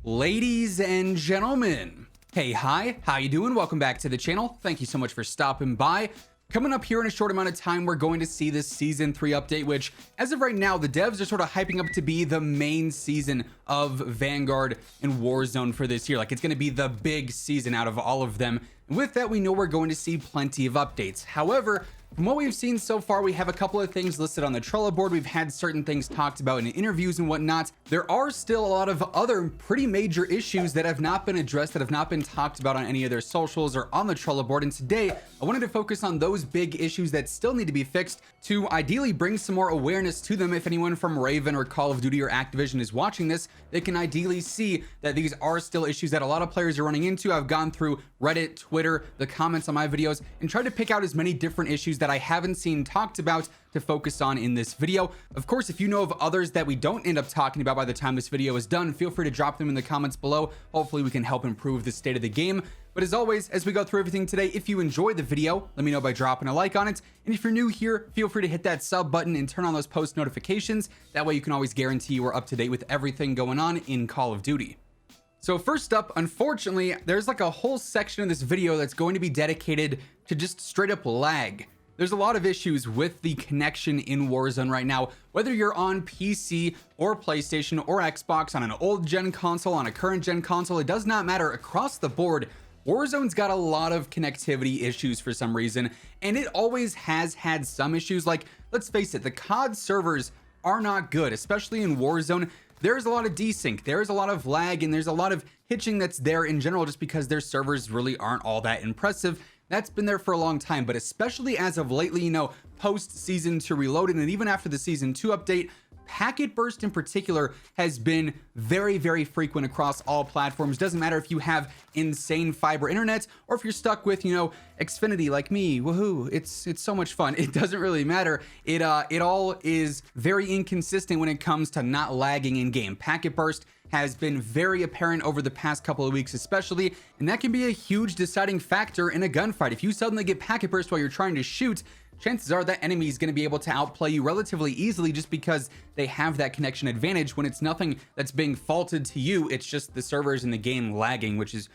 Ladies and gentlemen, hey, hi, how you doing? Welcome back to the channel. Thank you so much for stopping by. Coming up here in a short amount of time, we're going to see this Season 3 update, which, as of right now, the devs are sort of hyping up to be the main season of Vanguard and Warzone for this year. Like, it's going to be the big season out of all of them. And with that, we know we're going to see plenty of updates. However, from what we've seen so far, we have a couple of things listed on the Trello board. We've had certain things talked about in interviews and whatnot. There are still a lot of other pretty major issues that have not been addressed, that have not been talked about on any of their socials or on the Trello board. And today, I wanted to focus on those big issues that still need to be fixed to ideally bring some more awareness to them. If anyone from Raven or Call of Duty or Activision is watching this, they can ideally see that these are still issues that a lot of players are running into. I've gone through Reddit, Twitter, the comments on my videos, and tried to pick out as many different issues that I haven't seen talked about to focus on in this video. Of course, if you know of others that we don't end up talking about by the time this video is done, feel free to drop them in the comments below. Hopefully we can help improve the state of the game. But as always, as we go through everything today, if you enjoyed the video, let me know by dropping a like on it. And if you're new here, feel free to hit that sub button and turn on those post notifications. That way you can always guarantee you are up to date with everything going on in Call of Duty. So first up, unfortunately, there's like a whole section of this video that's going to be dedicated to just straight up lag. There's a lot of issues with the connection in Warzone right now, whether you're on PC or PlayStation or Xbox, on an old gen console, on a current gen console, it does not matter. Across the board, Warzone's got a lot of connectivity issues for some reason, and it always has had some issues. Like, let's face it, the COD servers are not good, especially in Warzone. There's a lot of desync, there's a lot of lag, and there's a lot of hitching that's there in general just because their servers really aren't all that impressive. That's been there for a long time, but especially as of lately, you know, post Season 2 Reloaded and even after the Season 2 update, packet burst in particular has been very frequent across all platforms. Doesn't matter if you have insane fiber internet or if you're stuck with, you know, Xfinity like me. Woohoo, it's so much fun. It doesn't really matter. It all is very inconsistent when it comes to not lagging in game. Packet burst has been very apparent over the past couple of weeks especially, and that can be a huge deciding factor in a gunfight. If you suddenly get packet burst while you're trying to shoot, chances are that enemy is going to be able to outplay you relatively easily just because they have that connection advantage when it's nothing that's being faulted to you. It's just the servers in the game lagging, which is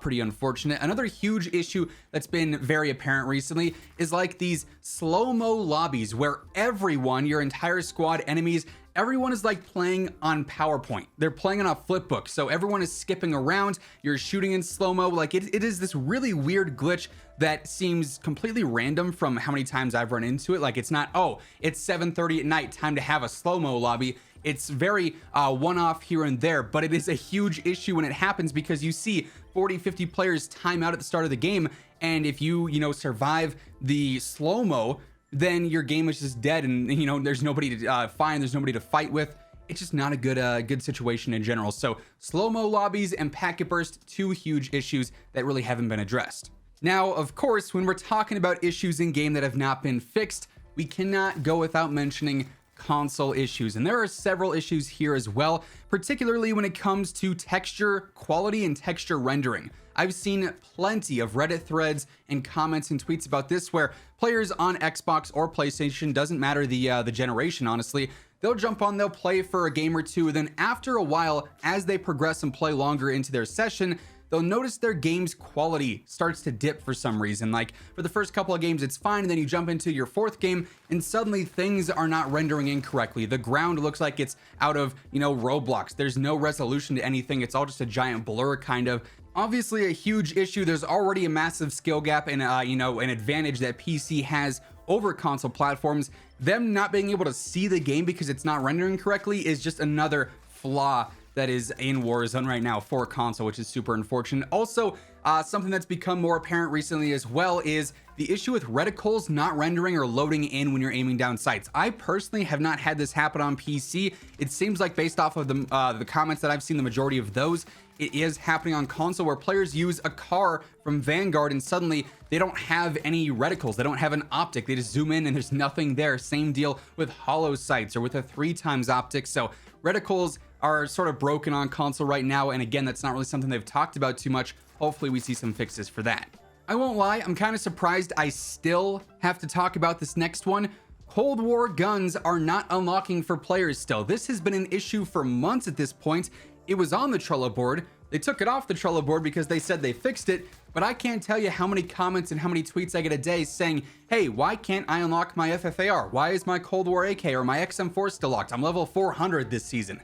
pretty unfortunate. Another huge issue that's been very apparent recently is like these slow-mo lobbies where everyone, your entire squad, enemies, everyone is like playing on PowerPoint. They're playing on a flip book. So everyone is skipping around. You're shooting in slow-mo. Like it is this really weird glitch that seems completely random from how many times I've run into it. Like it's not, oh, it's 7:30 at night, time to have a slow-mo lobby. It's very one-off here and there, but it is a huge issue when it happens because you see 40-50 players time out at the start of the game. And if you survive the slow-mo, then your game is just dead, and there's nobody to find, there's nobody to fight with. It's just not a good situation in general. So slow-mo lobbies and packet burst, two huge issues that really haven't been addressed. Now, of course, when we're talking about issues in game that have not been fixed, we cannot go without mentioning console issues, and there are several issues here as well, particularly when it comes to texture quality and texture rendering. I've seen plenty of Reddit threads and comments and tweets about this where players on Xbox or PlayStation, doesn't matter the generation, honestly, they'll jump on, they'll play for a game or two, then after a while, as they progress and play longer into their session, they'll notice their game's quality starts to dip for some reason. Like for the first couple of games, it's fine. And then you jump into your fourth game and suddenly things are not rendering incorrectly. The ground looks like it's out of, Roblox. There's no resolution to anything. It's all just a giant blur kind of. Obviously a huge issue. There's already a massive skill gap and, an advantage that PC has over console platforms. Them not being able to see the game because it's not rendering correctly is just another flaw that is in Warzone right now for console, which is super unfortunate. Also, something that's become more apparent recently as well is the issue with reticles not rendering or loading in when you're aiming down sights. I personally have not had this happen on PC. It seems like based off of the comments that I've seen, the majority of those, it is happening on console where players use a car from Vanguard and suddenly they don't have any reticles. They don't have an optic. They just zoom in and there's nothing there. Same deal with hollow sights or with a 3x optic. So reticles are sort of broken on console right now, and again, that's not really something they've talked about too much. Hopefully we see some fixes for that. I won't lie, I'm kind of surprised I still have to talk about this next one. Cold War guns are not unlocking for players still. This has been an issue for months at this point, it was on the Trello board. They took it off the Trello board because they said they fixed it, but I can't tell you how many comments and how many tweets I get a day saying, hey, why can't I unlock my FFAR? Why is my Cold War AK or my XM4 still locked? I'm level 400 this season.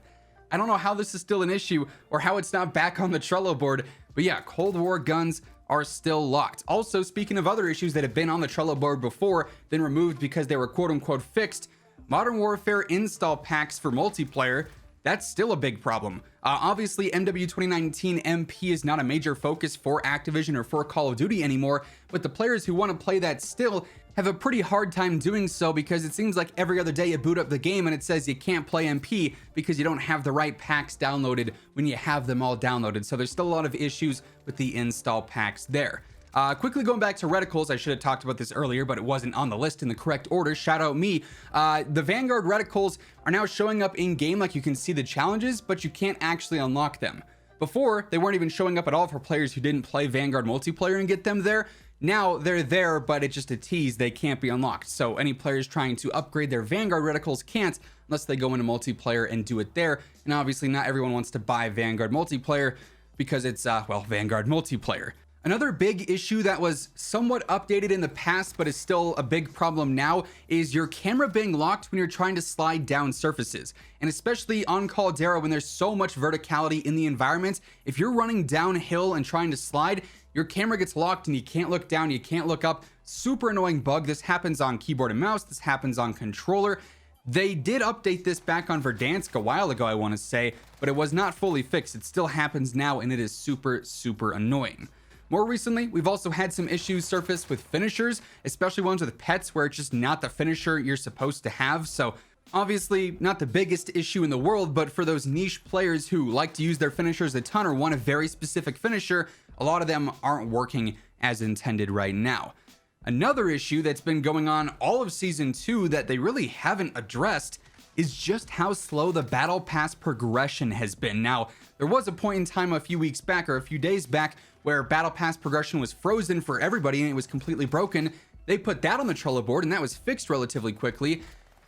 I don't know how this is still an issue or how it's not back on the Trello board, but yeah, Cold War guns are still locked. Also, speaking of other issues that have been on the Trello board before, then removed because they were quote unquote fixed, Modern Warfare install packs for multiplayer, that's still a big problem. Obviously, MW 2019 MP is not a major focus for Activision or for Call of Duty anymore, but the players who want to play that still have a pretty hard time doing so because it seems like every other day you boot up the game and it says you can't play MP because you don't have the right packs downloaded when you have them all downloaded. So there's still a lot of issues with the install packs there. Quickly going back to reticles, I should have talked about this earlier, but it wasn't on the list in the correct order. Shout out me. The Vanguard reticles are now showing up in game, like you can see the challenges, but you can't actually unlock them. Before, they weren't even showing up at all for players who didn't play Vanguard multiplayer and get them there. Now they're there, but it's just a tease. They can't be unlocked. So any players trying to upgrade their Vanguard reticles can't unless they go into multiplayer and do it there. And obviously not everyone wants to buy Vanguard multiplayer because it's, well, Vanguard multiplayer. Another big issue that was somewhat updated in the past, but is still a big problem now, is your camera being locked when you're trying to slide down surfaces. And especially on Caldera, when there's so much verticality in the environment, if you're running downhill and trying to slide, your camera gets locked and you can't look down, you can't look up. Super annoying bug. This happens on keyboard and mouse. This happens on controller. They did update this back on Verdansk a while ago, I want to say, but it was not fully fixed. It still happens now, and it is super, super annoying. More recently, we've also had some issues surface with finishers, especially ones with pets where it's just not the finisher you're supposed to have. So obviously not the biggest issue in the world, but for those niche players who like to use their finishers a ton or want a very specific finisher, a lot of them aren't working as intended right now. Another issue that's been going on all of Season 2 that they really haven't addressed is just how slow the Battle Pass progression has been. Now, there was a point in time a few weeks back or a few days back where Battle Pass progression was frozen for everybody and it was completely broken. They put that on the Trello board and that was fixed relatively quickly.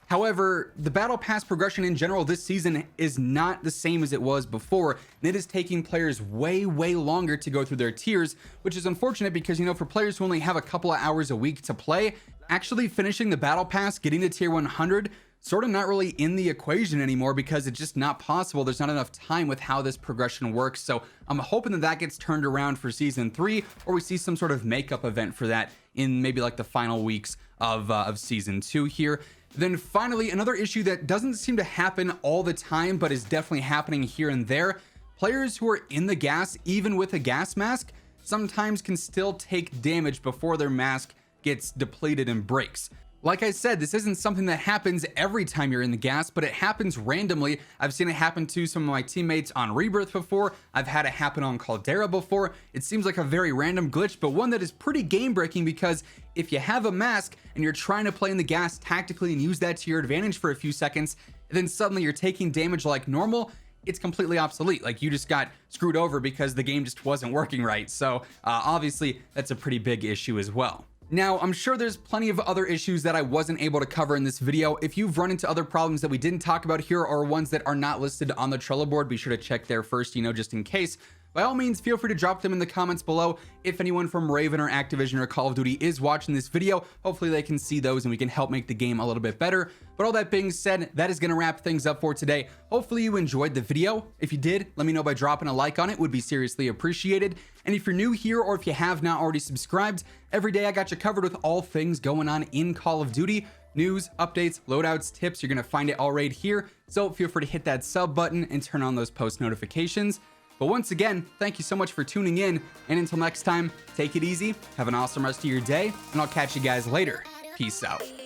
However, the Battle Pass progression in general this season is not the same as it was before, and it is taking players way longer to go through their tiers, which is unfortunate because, you know, for players who only have a couple of hours a week to play, actually finishing the Battle Pass, getting to tier 100, sort of not really in the equation anymore because it's just not possible. There's not enough time with how this progression works. So I'm hoping that that gets turned around for Season 3, or we see some sort of makeup event for that in maybe like the final weeks of Season 2 here. Then finally, another issue that doesn't seem to happen all the time, but is definitely happening here and there. Players who are in the gas, even with a gas mask, sometimes can still take damage before their mask gets depleted and breaks. Like I said, this isn't something that happens every time you're in the gas, but it happens randomly. I've seen it happen to some of my teammates on Rebirth before. I've had it happen on Caldera before. It seems like a very random glitch, but one that is pretty game breaking because if you have a mask and you're trying to play in the gas tactically and use that to your advantage for a few seconds, and then suddenly you're taking damage like normal, it's completely obsolete. Like you just got screwed over because the game just wasn't working right. So obviously that's a pretty big issue as well. Now, I'm sure there's plenty of other issues that I wasn't able to cover in this video. If you've run into other problems that we didn't talk about here or ones that are not listed on the Trello board, be sure to check there first, you know, just in case. By all means, feel free to drop them in the comments below. If anyone from Raven or Activision or Call of Duty is watching this video, hopefully they can see those and we can help make the game a little bit better. But all that being said, that is going to wrap things up for today. Hopefully you enjoyed the video. If you did, let me know by dropping a like on it. Would be seriously appreciated. And if you're new here or if you have not already subscribed, every day I got you covered with all things going on in Call of Duty. News, updates, loadouts, tips, you're going to find it all right here. So feel free to hit that sub button and turn on those post notifications. But once again, thank you so much for tuning in, and until next time, take it easy, have an awesome rest of your day, and I'll catch you guys later. Peace out.